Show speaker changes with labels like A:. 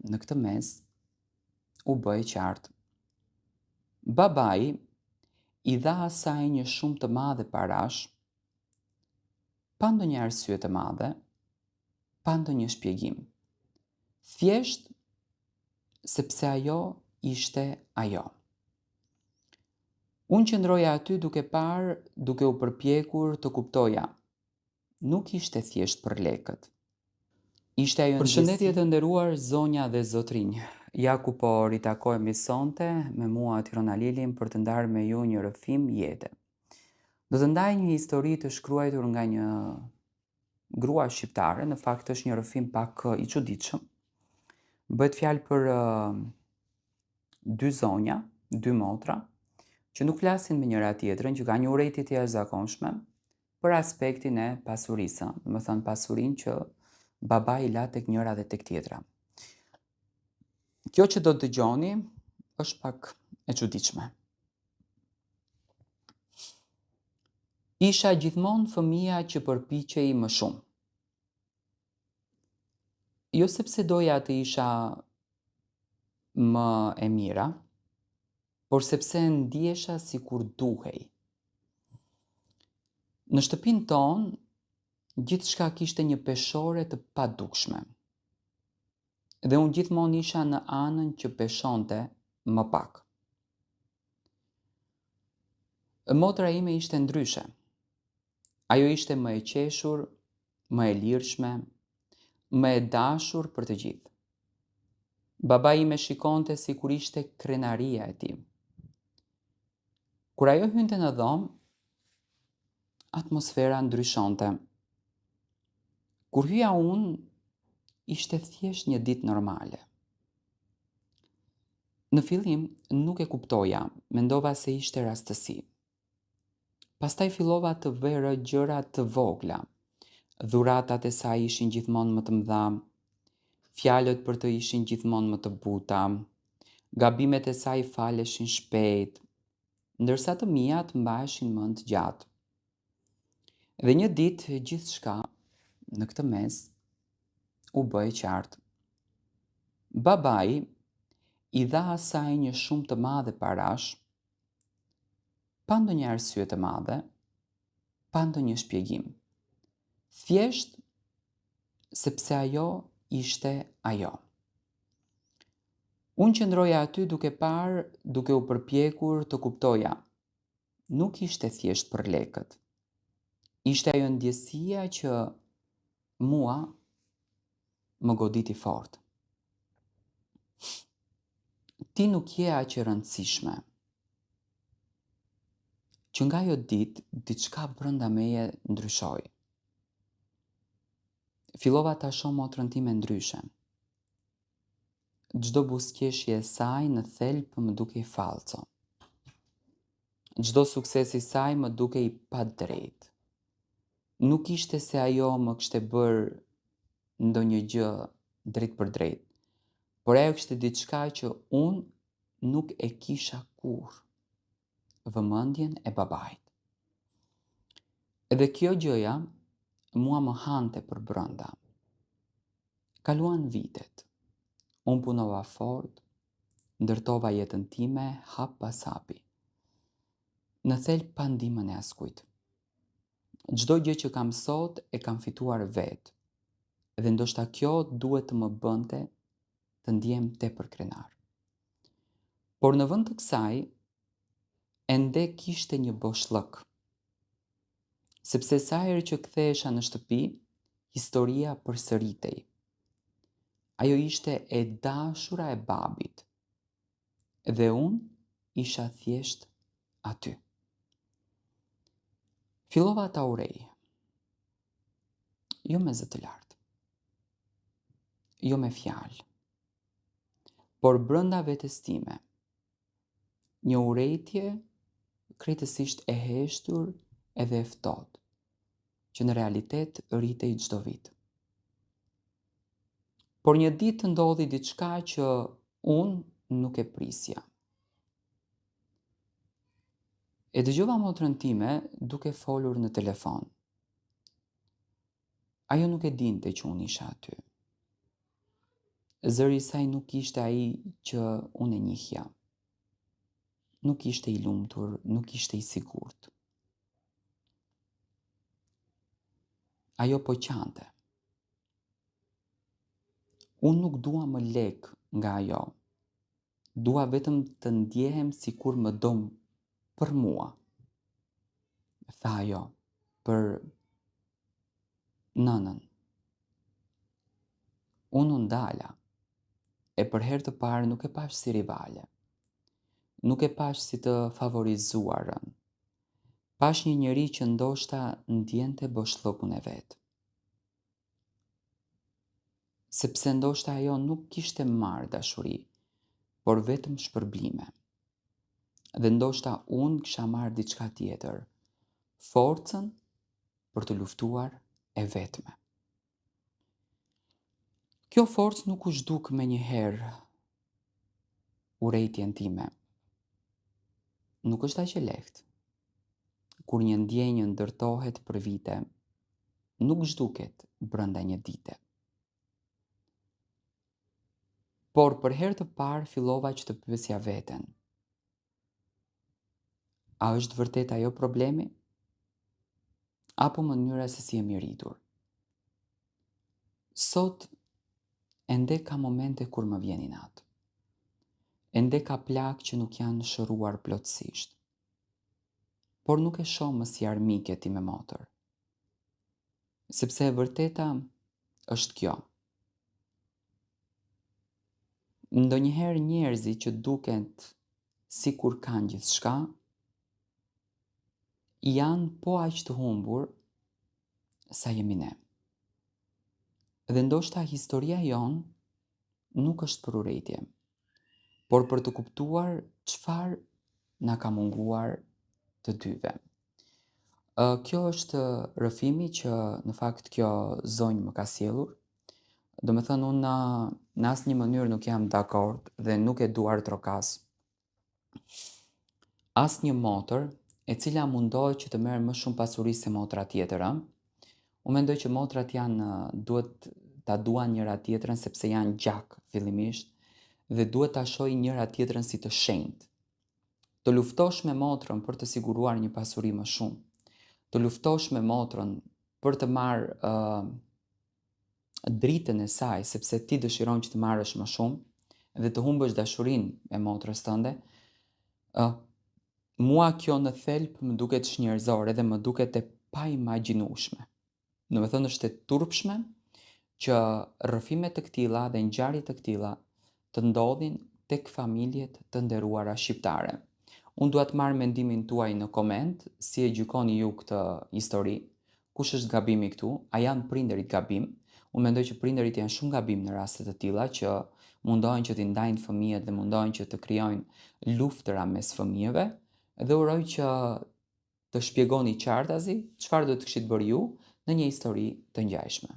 A: në këtë mes u bë e qartë. Babai i dha asaj një shumë të madhe parash, pa ndonjë arsye të madhe, pa ndonjë shpjegim. Thjesht sepse ajo ishte ajo. Unë qëndroja aty duke parë, duke u përpjekur të kuptoja. Nuk ishte thjesht për lekët. Ishte ajo Përshëndetje të nderuar zonja dhe zotrinj. Ja ku po ritakohemi sonte me mua Tirona Lilin për të ndarë me ju një rrëfim jete. Do të ndaj një histori të shkruar nga një grua shqiptare, në fakt është një rrëfim pak i çuditshëm. Bëhet fjalë për dy zonja, dy motra, që nuk flasin me njëra tjetrën, që ka një urrejtje të jashtëzakonshme për aspektin e pasurisë, domethënë pasurinë që babai i la tek njëra dhe tek tjetra. Kjo që do të dëgjoni është pak e çuditshme. Isha gjithmonë fëmia që përpiqej më shumë. Jo sepse doja të isha më e mira, por sepse ndjesha sikur duhej. Në shtëpinë tonë, gjithçka kishte një peshore të padukshme. Dhe unë gjithmonë isha në anën që peshonte më pak. Motra ime ishte ndryshe. Ajo ishte më e qeshur, më e lirshme, më e dashur për të gjithë. Babai ime shikonte sikur ishte krenaria e tij. Kur ajo hynte në dhomë, atmosfera ndryshonte. Kur hyja unë, ishte thjesht një ditë normale. Në fillim nuk e kuptoja, mendova se ishte rastësi. Pastaj fillova të verë gjëra të vogla. Dhuratat e saj ishin gjithmonë më të mëdha, fjalët për të ishin gjithmonë më të buta, gabimet e saj faleshin shpejt, ndërsa të mijat mbaheshin mend gjatë. Dhe një ditë gjithçka në këtë mes u bë e qartë. Babai i dha asaj një shumë të madhe parash, pa ndonjë arsye të madhe, pa ndonjë shpjegim. Thjesht sepse ajo ishte ajo. Unë qëndroja aty duke parë, duke u përpjekur të kuptoja. Nuk ishte thjesht për lekët. Ishte ajo ndjesia që mua më goditi fort. Ti nuk je aq e rëndësishme. Që nga ajo ditë, diçka brenda meje ndryshoi. Fillova ta shoh motrën time ndryshe. Çdo buzëqeshje e saj në thelb më dukej falco. Çdo sukses i saj më dukej pa drejt. Nuk ishte se ajo më kishte bërë ndonjë gjë drejt për drejt, por ajo kishte diçka që unë nuk e kisha kurrë. Vëmendjen e babait. Edhe kjo gjëja mua më hante për brenda. Kaluan vitet. Unë punova fort, ndërtova jetën time hap pas hapi. Në thelb pa ndihmën e askujt. Çdo gjë që kam sot e kam fituar vetë. Dhe ndoshta kjo duhet të më bënte të ndihem tepër krenar. Por në vend të kësaj, ende kishte një boshllëk. Sepse sa herë që kthehesha në shtëpi, historia përsëritej. Ajo ishte e dashura e babit. Dhe unë isha thjesht aty. Fillova ta urej. Jo me zë të lartë. Jo me fjalë. Por brenda vetes time. Një urrejtje krejtësisht e heshtur edhe e ftohtë, që në realitet rritej çdo vit. Por një ditë ndodhi diçka që unë nuk e prisja. E dëgjova motrën time duke folur në telefon. Ajo nuk e dinte që unë isha aty. Zëri i saj nuk ishte ai që unë e njihja. Nuk ishte i lumtur, nuk ishte i sigurt. Ajo po qante. Unë nuk dua më lek nga ajo. Dua vetëm të ndjehem si kur më do për mua. Tha ajo, për nënën. Unë ndala, e për herë të parë nuk e pash si rivale. Nuk e pash si të favorizuarën. Pash një njeri që ndoshta ndjente boshllëkun e vet. Sepse ndoshta ajo nuk kishte marrë dashuri, por vetëm shpërblime. Dhe ndoshta unë kisha marrë diçka tjetër, forcën për të luftuar e vetme. Kjo forcë nuk u zhduk me njëherë urrejtjen time. Nuk është aq e lehtë. Kur një ndjenjë ndërtohet për vite, nuk zhduket brenda një dite. Por për herë të parë fillova që të pyesja veten. A është vërtet ajo problemi? Apo mënyra se si jemi rritur? Sot ende ka momente kur më vjen inat. Ende ka plak që nuk janë shëruar plotësisht. Por nuk e shoh më si armike ti me motër. Sepse e vërteta është kjo. Ndonjëherë njerëzit që duken si kur kanë gjithçka, janë po aq të humbur sa jemi ne. Dhe ndoshta historia jonë nuk është për urrejtje, por për të kuptuar çfarë na ka munguar të dyve. Kjo është rrëfimi që në fakt kjo zonjë më ka sjellur. Domethënë unë në asnjë mënyrë nuk jam dakord dhe nuk e dua trokas asnjë motër e cila mundohet që të merr më shumë pasuri se motra tjetër, ëh. Unë mendoj që motrat duhet ta duan njëra tjetrën sepse janë gjak fillimisht dhe duhet ta shohin njëra tjetrën si të shenjtë. Të luftosh me motrën për të siguruar një pasuri më shumë. Të luftosh me motrën për të marrë dritën e saj sepse ti dëshiron që të marrësh më shumë dhe të humbësh dashurinë e motrës tënde. Mua kjo në thelb më duket shnjërzore dhe më duket e paimagjinueshme. Domethënë është e turpshme që rrëfime të këtilla dhe ngjarje të këtilla të ndodhin tek familjet të nderuara shqiptare. Unë dua të marr mendimin tuaj në koment, si e gjykoni ju këtë histori, kush është gabimi këtu, a janë prindërit gabim? Unë mendoj që prindërit janë shumë gabim në raste të tilla që mundohen që t'i ndajnë fëmijët dhe mundohen që të krijojnë luftëra mes fëmijëve dhe uroj që të shpjegoni qartazi çfarë do të kishit bërë ju në një histori të ngjashme.